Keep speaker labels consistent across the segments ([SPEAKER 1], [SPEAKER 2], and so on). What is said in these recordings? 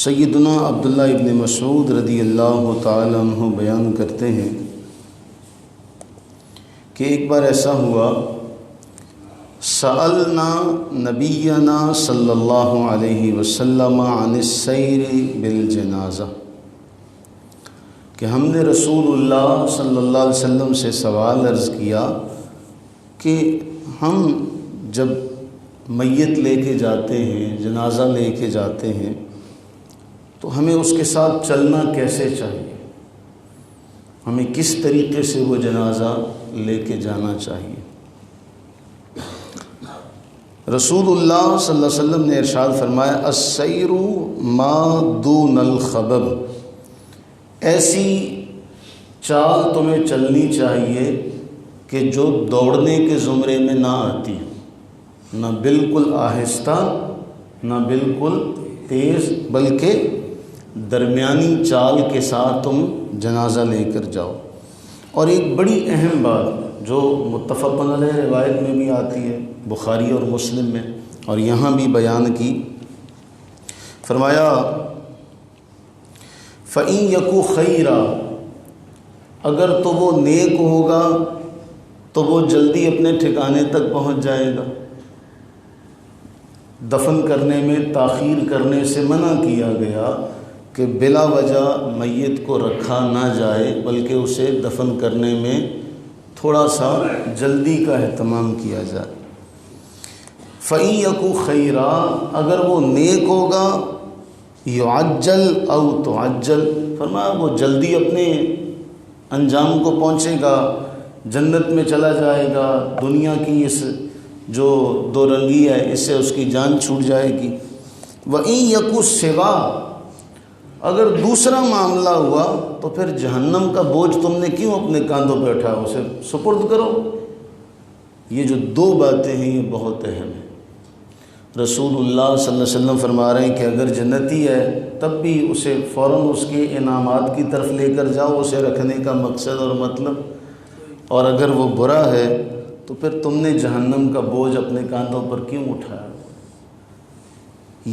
[SPEAKER 1] سیدنا عبداللہ ابن مسعود رضی اللہ تعالی عنہ بیان کرتے ہیں کہ ایک بار ایسا ہوا، سألنا نبینا صلی اللہ علیہ وسلم عن السیر بالجنازہ، کہ ہم نے رسول اللہ صلی اللہ علیہ وسلم سے سوال عرض کیا کہ ہم جب میت لے کے جاتے ہیں، جنازہ لے کے جاتے ہیں، تو ہمیں اس کے ساتھ چلنا کیسے چاہیے، ہمیں کس طریقے سے وہ جنازہ لے کے جانا چاہیے۔ رسول اللہ صلی اللہ علیہ وسلم نے ارشاد فرمایا، السیر ما دون الخبب، ایسی چال تمہیں چلنی چاہیے کہ جو دوڑنے کے زمرے میں نہ آتی، نہ بالکل آہستہ نہ بالکل تیز، بلکہ درمیانی چال کے ساتھ تم جنازہ لے کر جاؤ۔ اور ایک بڑی اہم بات جو متفق علیہ روایت میں بھی آتی ہے، بخاری اور مسلم میں، اور یہاں بھی بیان کی، فرمایا فَإِن يَكُ خَيْرًا، اگر تو وہ نیک ہوگا تو وہ جلدی اپنے ٹھکانے تک پہنچ جائے گا۔ دفن کرنے میں تاخیر کرنے سے منع کیا گیا کہ بلا وجہ میت کو رکھا نہ جائے، بلکہ اسے دفن کرنے میں تھوڑا سا جلدی کا اہتمام کیا جائے۔ فَإِن يَكُ خَيْرًا، اگر وہ نیک ہوگا، یعجل او تعجل، فرمایا وہ جلدی اپنے انجام کو پہنچے گا، جنت میں چلا جائے گا، دنیا کی اس جو دو رنگی ہے اس سے اس کی جان چھوٹ جائے گی۔ وَإِن يَكُ سِوَا، اگر دوسرا معاملہ ہوا تو پھر جہنم کا بوجھ تم نے کیوں اپنے کاندھوں پہ اٹھایا، اسے سپرد کرو۔ یہ جو دو باتیں ہیں یہ بہت اہم ہیں۔ رسول اللہ صلی اللہ علیہ وسلم فرما رہے ہیں کہ اگر جنتی ہے تب بھی اسے فوراً اس کے انعامات کی طرف لے کر جاؤ، اسے رکھنے کا مقصد اور مطلب، اور اگر وہ برا ہے تو پھر تم نے جہنم کا بوجھ اپنے کاندھوں پر کیوں اٹھایا۔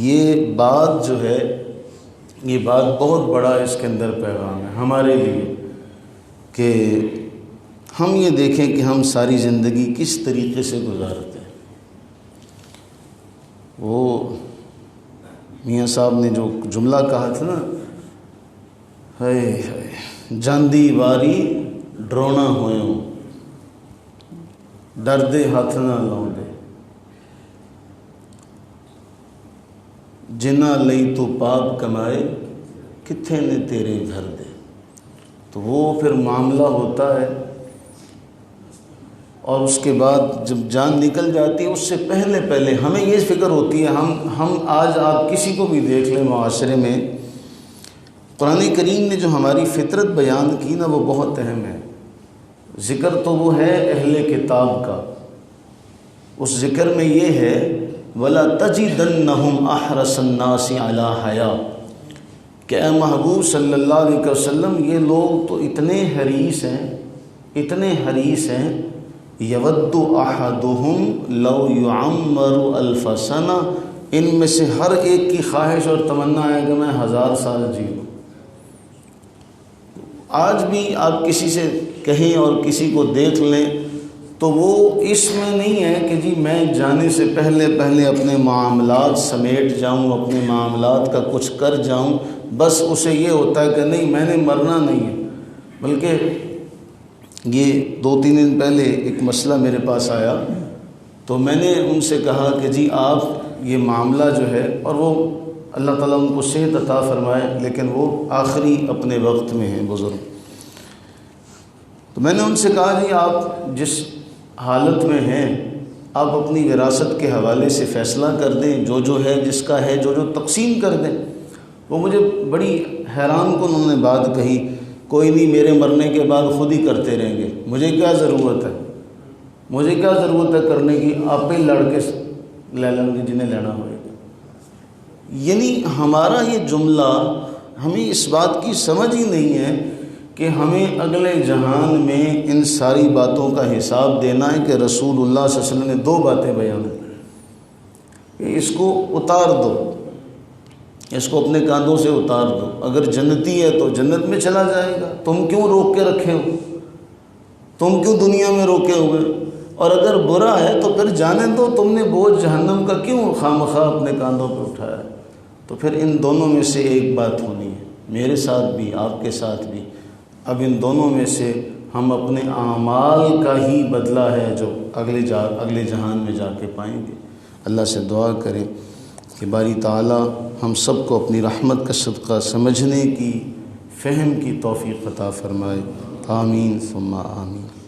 [SPEAKER 1] یہ بات جو ہے، یہ بات بہت بڑا اس کے اندر پیغام ہے ہمارے لیے، کہ ہم یہ دیکھیں کہ ہم ساری زندگی کس طریقے سے گزارتے ہیں۔ وہ میاں صاحب نے جو جملہ کہا تھا نا، ہے جاندی واری ڈرونا ہوئوں، ڈردے ہاتھ نہ لاؤندے، جنا لئی تو پاپ کمائے، کتھے نے تیرے گھر دے۔ تو وہ پھر معاملہ ہوتا ہے، اور اس کے بعد جب جان نکل جاتی ہے اس سے پہلے ہمیں یہ فکر ہوتی ہے، ہم آج آپ کسی کو بھی دیکھ لیں معاشرے میں، قرآن کریم نے جو ہماری فطرت بیان کی نا وہ بہت اہم ہے۔ ذکر تو وہ ہے اہل کتاب کا، اس ذکر میں یہ ہے وَلَا تَجِدَنَّهُمْ أَحْرَصَ النَّاسِ عَلَىٰ حَيَاةٍ، کہ اے محبوب صلی اللہ علیہ وسلم یہ لوگ تو اتنے حریص ہیں، یود احدہم لو یعمر الف سنہ، ان میں سے ہر ایک کی خواہش اور تمنا ہے کہ میں 1000 سال جیوں۔ آج بھی آپ کسی سے کہیں اور کسی کو دیکھ لیں تو وہ اس میں نہیں ہے کہ جی میں جانے سے پہلے اپنے معاملات سمیٹ جاؤں، اپنے معاملات کا کچھ کر جاؤں، بس اسے یہ ہوتا ہے کہ نہیں میں نے مرنا نہیں ہے۔ بلکہ یہ 2-3 دن پہلے ایک مسئلہ میرے پاس آیا تو میں نے ان سے کہا کہ جی آپ یہ معاملہ جو ہے، اور وہ اللہ تعالیٰ ان کو صحت عطا فرمائے لیکن وہ آخری اپنے وقت میں ہیں بزرگ، تو میں نے ان سے کہا جی آپ جس حالت میں ہیں آپ اپنی وراثت کے حوالے سے فیصلہ کر دیں، جو ہے جس کا ہے جو تقسیم کر دیں۔ وہ مجھے بڑی حیران کن انہوں نے بات کہی، کوئی نہیں میرے مرنے کے بعد خود ہی کرتے رہیں گے، مجھے کیا ضرورت ہے کرنے کی، آپ ہی لڑ کے لے لیں گے جنہیں لینا ہوئے گا۔ یعنی ہمارا یہ جملہ، ہمیں اس بات کی سمجھ ہی نہیں ہے کہ ہمیں اگلے جہان میں ان ساری باتوں کا حساب دینا ہے کہ رسول اللہ صلی اللہ علیہ وسلم نے 2 باتیں بیان کی کہ اس کو اتار دو، اس کو اپنے کاندھوں سے اتار دو، اگر جنتی ہے تو جنت میں چلا جائے گا، تم کیوں روک کے رکھے ہو، تم کیوں دنیا میں روکے ہوئے، اور اگر برا ہے تو پھر جانے دو، تم نے بوجھ جہنم کا کیوں خواہ اپنے کاندھوں پہ اٹھایا ہے۔ تو پھر ان دونوں میں سے ایک بات ہونی ہے، میرے ساتھ بھی آپ کے ساتھ بھی۔ اب ان دونوں میں سے ہم اپنے اعمال کا ہی بدلہ ہے جو اگلے جہان میں جا کے پائیں گے۔ اللہ سے دعا کریں کہ باری تعالی ہم سب کو اپنی رحمت کا صدقہ سمجھنے کی، فہم کی توفیق عطا فرمائے۔ آمین ثم آمین۔